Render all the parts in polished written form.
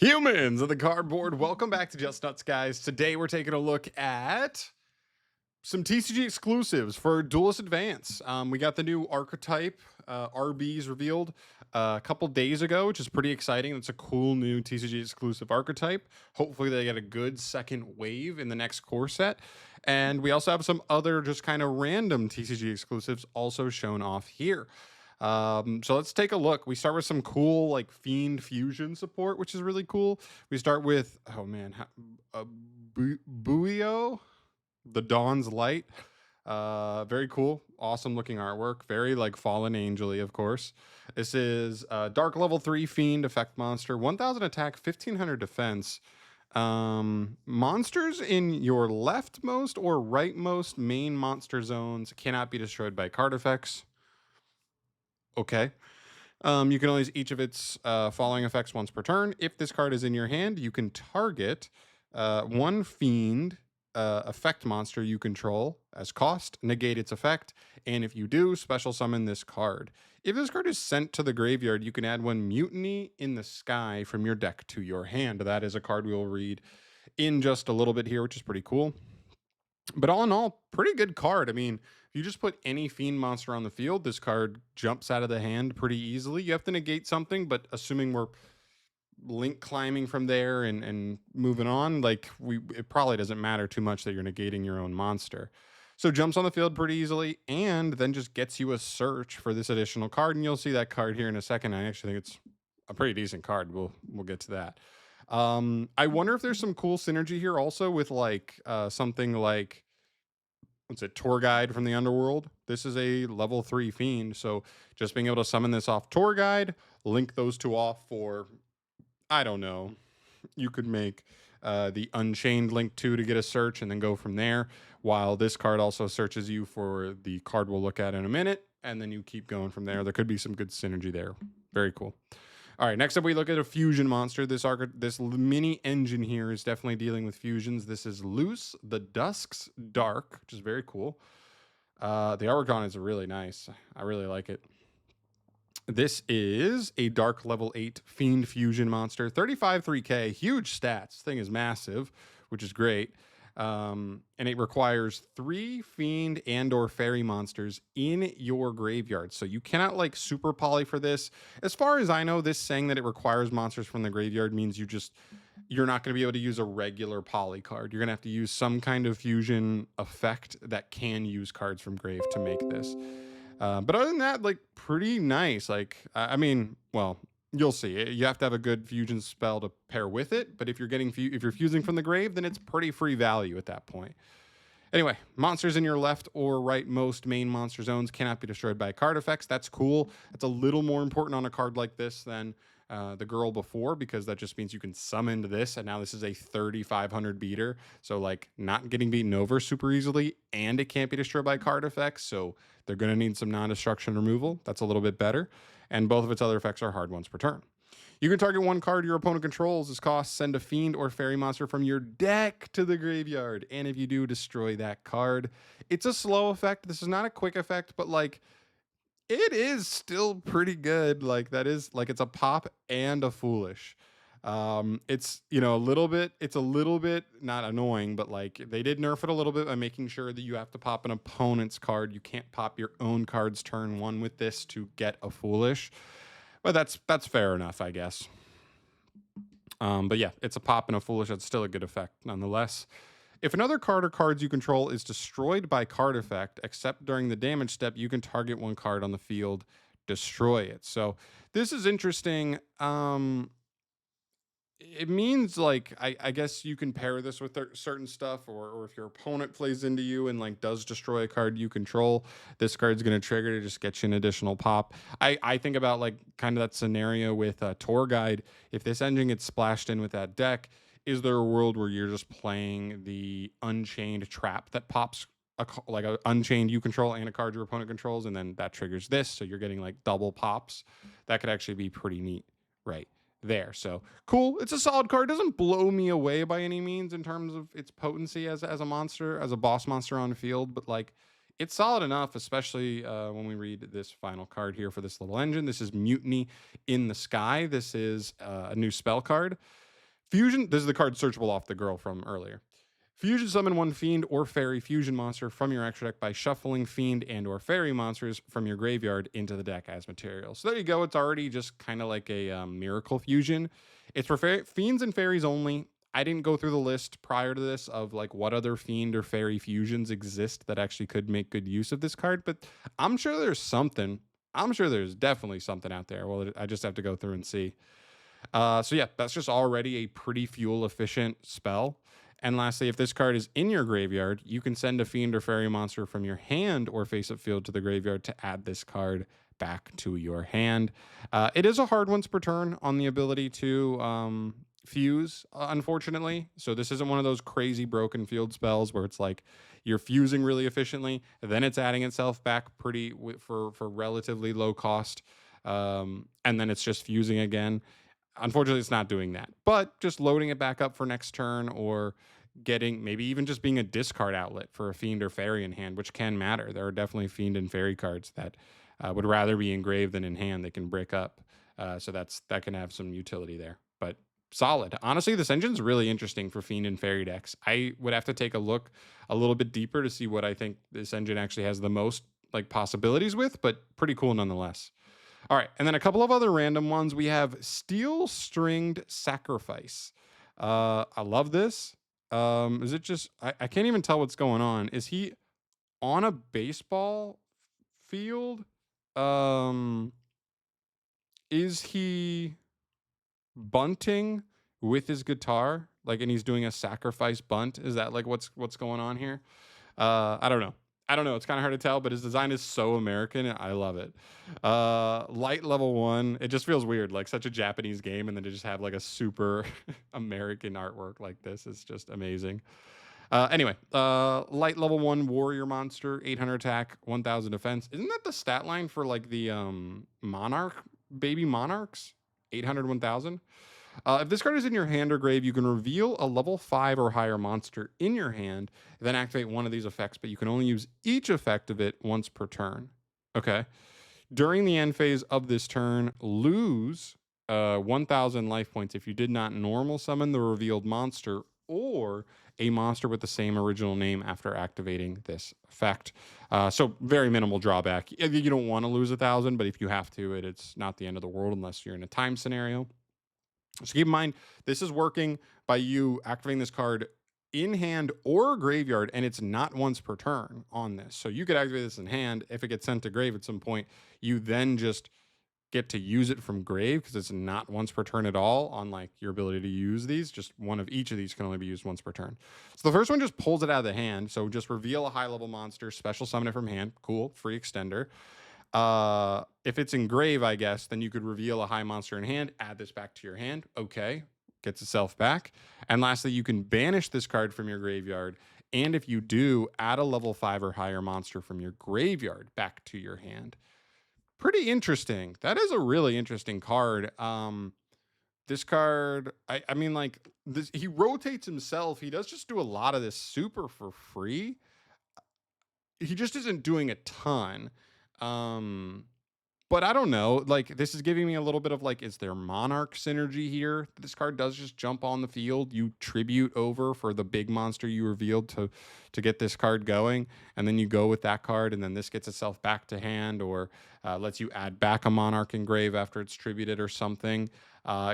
Humans of the cardboard, welcome back to Just Nuts, guys. Today we're taking a look at some TCG exclusives for Duelist Advance. We got the new archetype RBs revealed a couple days ago, which is pretty exciting. It's a cool new TCG exclusive archetype. Hopefully they get a good second wave in the next core set. And we also have some other just kind of random TCG exclusives also shown off here. So let's take a look. We start with some cool like Fiend Fusion support, which is really cool. We start with, oh man, Buio, the Dawn's Light. Very cool. Awesome looking artwork. Very like Fallen Angel-y, of course. This is Dark Level 3 Fiend effect monster, 1000 attack, 1500 defense. Monsters in your leftmost or rightmost main monster zones cannot be destroyed by card effects. Okay. You can only use each of its following effects once per turn. If this card is in your hand, you can target one Fiend effect monster you control as cost, negate its effect, and if you do, special summon this card. If this card is sent to the graveyard, you can add one Mutiny in the Sky from your deck to your hand. That is a card we will read in just a little bit here, which is pretty cool. But all in all, pretty good card. I mean, if you just put any Fiend monster on the field, this card jumps out of the hand pretty easily. You have to negate something, but assuming we're link climbing from there and moving on, like it probably doesn't matter too much that you're negating your own monster. So jumps on the field pretty easily and then just gets you a search for this additional card. And you'll see that card here in a second. I actually think it's a pretty decent card. We'll get to that. I wonder if there's some cool synergy here also with like something like, what's it, Tour Guide from the Underworld. This is a level 3 Fiend, so just being able to summon this off Tour Guide, link those two off for, I don't know, you could make the Unchained link 2 to get a search and then go from there, while this card also searches you for the card we'll look at in a minute, and then you keep going from there. There could be some good synergy there. Very cool. All right, next up we look at a fusion monster. This mini engine here is definitely dealing with fusions. This is Loose the Dusk's Dark, which is very cool. The artwork on it is really nice. I really like it. This is a Dark Level 8 Fiend Fusion monster. 35 3K, huge stats. This thing is massive, which is great. And it requires 3 Fiend and or Fairy monsters in your graveyard. So you cannot like super poly for this. As far as I know, this saying that it requires monsters from the graveyard means you're not going to be able to use a regular poly card. You're going to have to use some kind of fusion effect that can use cards from grave to make this. But other than that, like pretty nice. Like, I mean, well, you'll see. You have to have a good fusion spell to pair with it. But if you're fusing from the grave, then it's pretty free value at that point. Anyway, monsters in your left or rightmost main monster zones cannot be destroyed by card effects. That's cool. That's a little more important on a card like this than the girl before, because that just means you can summon this, and now this is a 3,500 beater. So like not getting beaten over super easily, and it can't be destroyed by card effects. So they're going to need some non-destruction removal. That's a little bit better. And both of its other effects are hard once per turn. You can target one card your opponent controls as cost, send a Fiend or Fairy monster from your deck to the graveyard. And if you do, destroy that card. It's a slow effect. This is not a quick effect, but like it is still pretty good. Like that is like it's a pop and a foolish. It's, you know, it's a little bit not annoying, but like they did nerf it a little bit by making sure that you have to pop an opponent's card. You can't pop your own card's turn 1 with this to get a foolish. But that's fair enough, I guess. But yeah, it's a pop and a foolish. That's still a good effect nonetheless. If another card or cards you control is destroyed by card effect, except during the damage step, you can target one card on the field, destroy it. So this is interesting. It means like I guess you can pair this with certain stuff, or if your opponent plays into you and like does destroy a card you control, this card's going to trigger to just get you an additional pop. I think about like kind of that scenario with Tour Guide. If this engine gets splashed in with that deck, is there a world where you're just playing the Unchained trap that pops like an Unchained you control and a card your opponent controls, and then that triggers this, so you're getting like double pops? That could actually be pretty neat, right there. So cool. It's a solid card. Doesn't blow me away by any means in terms of its potency as a monster, as a boss monster on the field, but like it's solid enough, especially when we read this final card here for this little engine. This is Mutiny in the Sky. This is a new spell card. Fusion, this is the card searchable off the girl from earlier. Fusion summon one Fiend or Fairy fusion monster from your extra deck by shuffling Fiend and or Fairy monsters from your graveyard into the deck as material. So there you go. It's already just kind of like a Miracle Fusion. It's for Fiends and Fairies only. I didn't go through the list prior to this of like what other Fiend or Fairy fusions exist that actually could make good use of this card, but I'm sure there's something. I'm sure there's definitely something out there. Well, I just have to go through and see. So yeah, that's just already a pretty fuel efficient spell. And lastly, if this card is in your graveyard, you can send a Fiend or Fairy monster from your hand or face-up field to the graveyard to add this card back to your hand. It is a hard once per turn on the ability to fuse, unfortunately. So this isn't one of those crazy broken field spells where it's like you're fusing really efficiently, then it's adding itself back pretty for relatively low cost, and then it's just fusing again. Unfortunately, it's not doing that, but just loading it back up for next turn or getting maybe even just being a discard outlet for a Fiend or Fairy in hand, which can matter. There are definitely Fiend and Fairy cards that would rather be engraved than in hand. They can break up. So that can have some utility there, but solid. Honestly, this engine's really interesting for Fiend and Fairy decks. I would have to take a look a little bit deeper to see what I think this engine actually has the most like possibilities with, but pretty cool nonetheless. All right, and then a couple of other random ones. We have Steel Stringed Sacrifice. I love this. Is it just I can't even tell what's going on. Is he on a baseball field? Is he bunting with his guitar? Like, and he's doing a sacrifice bunt? Is that like what's going on here? I don't know. I don't know. It's kind of hard to tell, but his design is so American. I love it. Light level 1. It just feels weird, like such a Japanese game, and then to just have like a super American artwork like this is just amazing. Anyway, light level 1 warrior monster, 800 attack, 1000 defense. Isn't that the stat line for like the monarch baby monarchs? 800, 1000. If this card is in your hand or grave, you can reveal a level 5 or higher monster in your hand, then activate one of these effects, but you can only use each effect of it once per turn. Okay. During the end phase of this turn, lose 1,000 life points if you did not normal summon the revealed monster or a monster with the same original name after activating this effect. So very minimal drawback. You don't want to lose 1,000, but if you have to, it's not the end of the world unless you're in a time scenario. So keep in mind, this is working by you activating this card in hand or graveyard, and it's not once per turn on this. So you could activate this in hand. If it gets sent to grave at some point, you then just get to use it from grave because it's not once per turn at all on like your ability to use these. Just one of each of these can only be used once per turn. So the first one just pulls it out of the hand. So just reveal a high level monster, special summon it from hand. Cool, free extender. If it's in grave, I guess, then you could reveal a high monster in hand, add this back to your hand. Okay, gets itself back. And lastly, you can banish this card from your graveyard. And if you do, add a level 5 or higher monster from your graveyard back to your hand. Pretty interesting. That is a really interesting card. This card, I mean, like, this, he rotates himself. He does just do a lot of this super for free. He just isn't doing a ton. But I don't know. Like, this is giving me a little bit of like, is there Monarch synergy here? This card does just jump on the field. You tribute over for the big monster you revealed to get this card going, and then you go with that card, and then this gets itself back to hand, or lets you add back a Monarch in grave after it's tributed or something.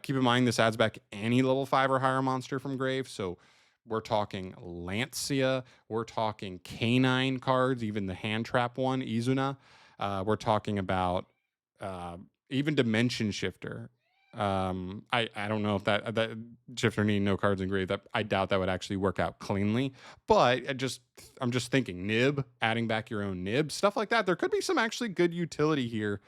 Keep in mind, this adds back any level 5 or higher monster from grave. So we're talking Lancia. We're talking Canine cards, even the hand trap one, Izuna. We're talking about even Dimension Shifter. I don't know if that Shifter need no cards engraved. That I doubt that would actually work out cleanly. But I'm just thinking Nib, adding back your own Nib, stuff like that. There could be some actually good utility here.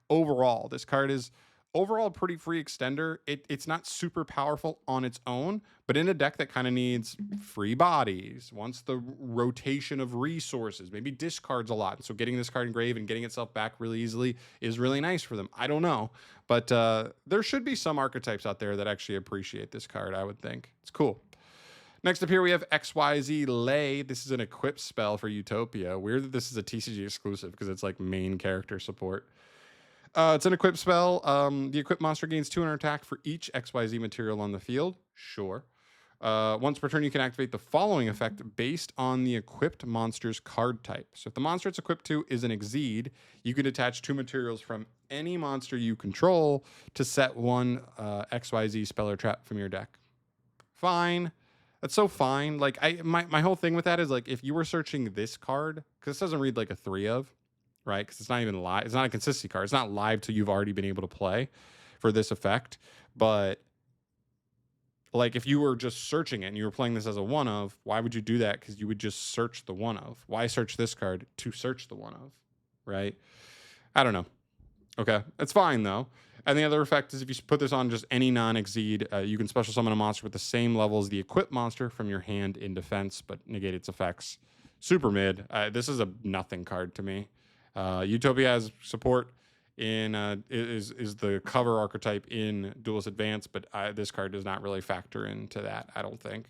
Overall, this card is overall pretty free extender. It's not super powerful on its own, but in a deck that kind of needs free bodies, wants the rotation of resources, maybe discards a lot. So getting this card engraved and getting itself back really easily is really nice for them. I don't know, but there should be some archetypes out there that actually appreciate this card, I would think. It's cool. Next up here, we have XYZ Lei. This is an equip spell for Utopia. Weird that this is a TCG exclusive because it's like main character support. It's an equip spell. The equipped monster gains 200 attack for each XYZ material on the field. Sure. Once per turn, you can activate the following effect based on the equipped monster's card type. So if the monster it's equipped to is an XYZ, you can attach 2 materials from any monster you control to set one XYZ spell or trap from your deck. Fine. That's so fine. Like my whole thing with that is like if you were searching this card, because this doesn't read like a 3 of, right? Because it's not even live. It's not a consistency card. It's not live till you've already been able to play for this effect. But like if you were just searching it and you were playing this as a 1 of, why would you do that? Because you would just search the 1 of. Why search this card to search the 1 of, right? I don't know. Okay, it's fine though. And the other effect is if you put this on just any non-XYZ, you can special summon a monster with the same level as the equipped monster from your hand in defense, but negate its effects. Super mid. This is a nothing card to me. Utopia has support in is the cover archetype in Duelist Advance, but this card does not really factor into that, I don't think.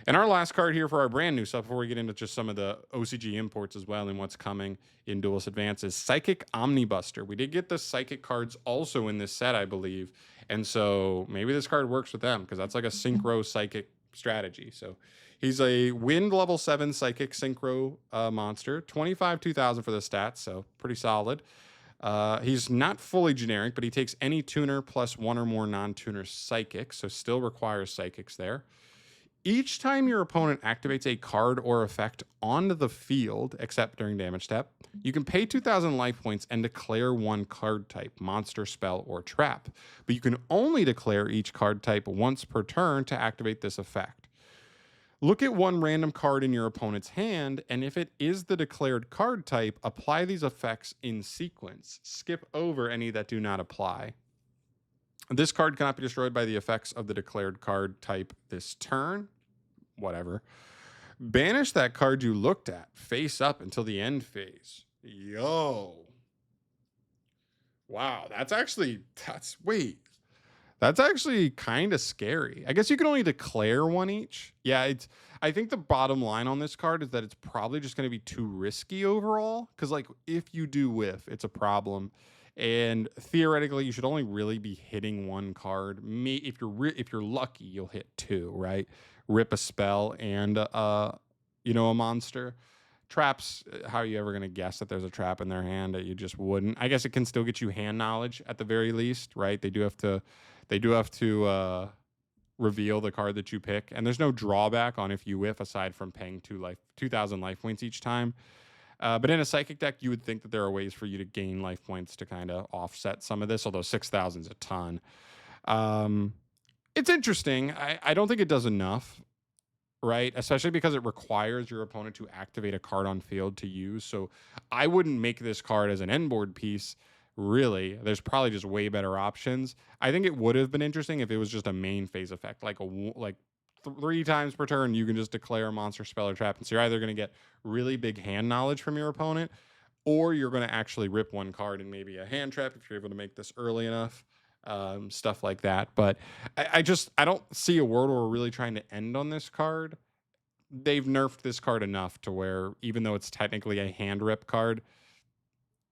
And our last card here for our brand new stuff, before we get into just some of the OCG imports as well and what's coming in Duelist Advance, is Psychic Omnibuster. We did get the Psychic cards also in this set, I believe. And so maybe this card works with them because that's like a Synchro Psychic strategy. So he's a Wind level 7 Psychic Synchro monster. 25, 2,000 for the stats, so pretty solid. He's not fully generic, but he takes any tuner plus 1 or more non-tuner psychics, so still requires psychics there. Each time your opponent activates a card or effect onto the field, except during damage step, you can pay 2,000 life points and declare one card type, monster, spell, or trap. But you can only declare each card type once per turn to activate this effect. Look at one random card in your opponent's hand, and if it is the declared card type, apply these effects in sequence. Skip over any that do not apply. This card cannot be destroyed by the effects of the declared card type this turn. Whatever. Banish that card you looked at face up until the end phase. Yo. Wow, that's actually kind of scary. I guess you can only declare one each. Yeah, I think the bottom line on this card is that it's probably just going to be too risky overall, cuz like if you do whiff, it's a problem. And theoretically, you should only really be hitting one card. If you're lucky, you'll hit 2, right? Rip a spell and a monster. Traps, how are you ever going to guess that there's a trap in their hand that you just wouldn't? I guess it can still get you hand knowledge at the very least, right? They do have to reveal the card that you pick, and there's no drawback on if you whiff aside from paying 2,000 life points each time. But in a psychic deck, you would think that there are ways for you to gain life points to kind of offset some of this, although 6,000 is a ton. It's interesting. I don't think it does enough, right? Especially because it requires your opponent to activate a card on field to use. So I wouldn't make this card as an end board piece, really. There's probably just way better options. I think it would have been interesting if it was just a main phase effect, like 3 times per turn, you can just declare a monster, spell, or trap. And so you're either going to get really big hand knowledge from your opponent, or you're going to actually rip one card and maybe a hand trap if you're able to make this early enough. Stuff like that. But I don't see a world where we're really trying to end on this card. They've nerfed this card enough to where even though it's technically a hand rip card,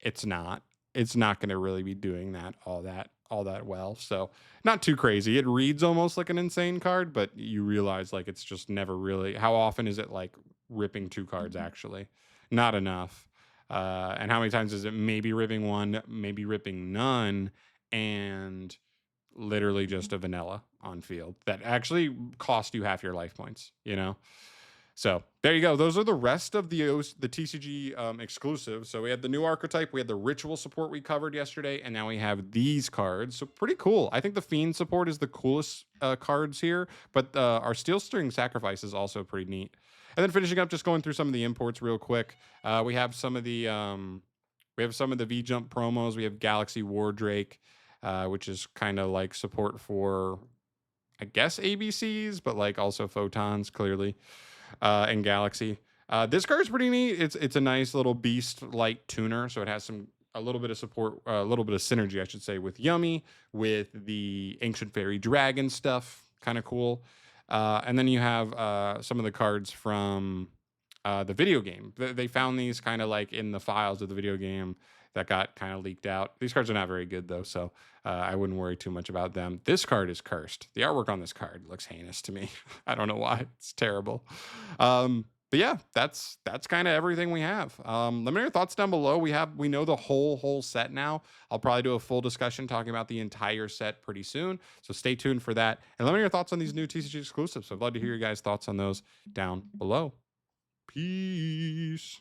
it's not going to really be doing that all that well. So not too crazy. It reads almost like an insane card, but you realize like it's just never really, how often is it like ripping 2 cards actually? Not enough. And how many times is it maybe ripping 1, maybe ripping none, and literally just a vanilla on field that actually cost you half your life points, So there you go. Those are the rest of the TCG exclusives. So we had the new archetype, we had the ritual support we covered yesterday, and now we have these cards. So pretty cool. I think the Fiend support is the coolest cards here, but our Steel String Sacrifice is also pretty neat. And then finishing up, just going through some of the imports real quick. We have some of the V-Jump promos. We have Galaxy Wardrake, which is kind of like support for, I guess, ABCs, but like also photons, clearly. And Galaxy. This card is pretty neat. It's a nice little beast light tuner, so it has a little bit of support, a little bit of synergy, I should say, with Yummy, with the Ancient Fairy Dragon stuff, kind of cool. And then you have some of the cards from the video game. They found these kind of like in the files of the video game. that got kind of leaked out. These cards are not very good though, so I wouldn't worry too much about them. This card is cursed. The artwork on this card looks heinous to me. I don't know why. It's terrible. But yeah, that's kind of everything we have. Let me know your thoughts down below. We know the whole set now. I'll probably do a full discussion talking about the entire set pretty soon. So stay tuned for that. And let me know your thoughts on these new TCG exclusives. I'd love to hear your guys' thoughts on those down below. Peace.